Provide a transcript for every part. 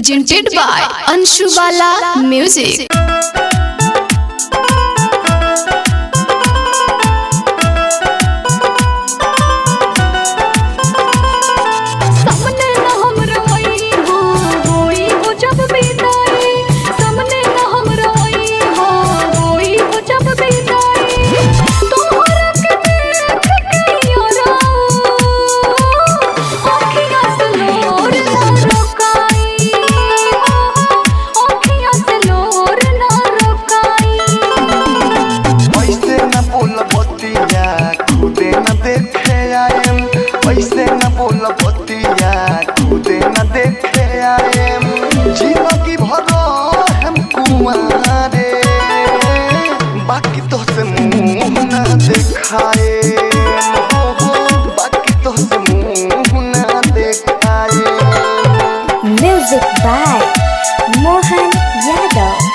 presented by Anshu Bala Music. ऐसे न बोल बतिया खुदे न देखे आएम जिंदगी भरो हम कुमारे बाकी तो से मुँह न दिखाए बाकी तो से मुँह न दिखाए। Music by Mohan Yadav.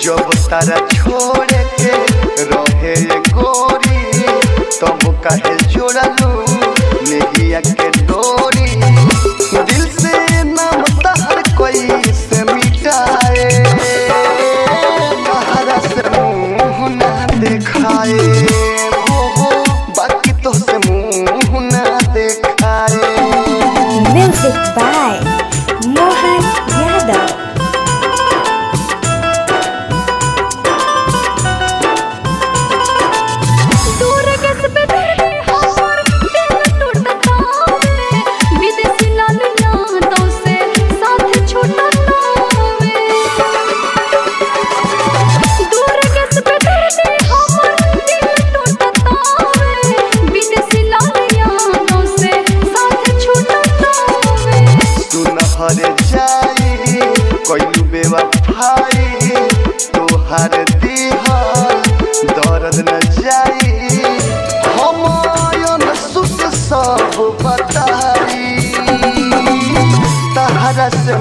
जब तारा छोड़े के रहे गोरी तब काहे जोड़लू नेहिया के डोरी दिल से नाम तहर कोई से मिटाए तहरा से मुँह ना दिखाए बाकी तो से मुँह ना दिखाए। Music by Mohan Yadav. हरे जाई कोई बेवफाई तोहर दिहल दर्द न जाई हम सुख सब बताई तहरा से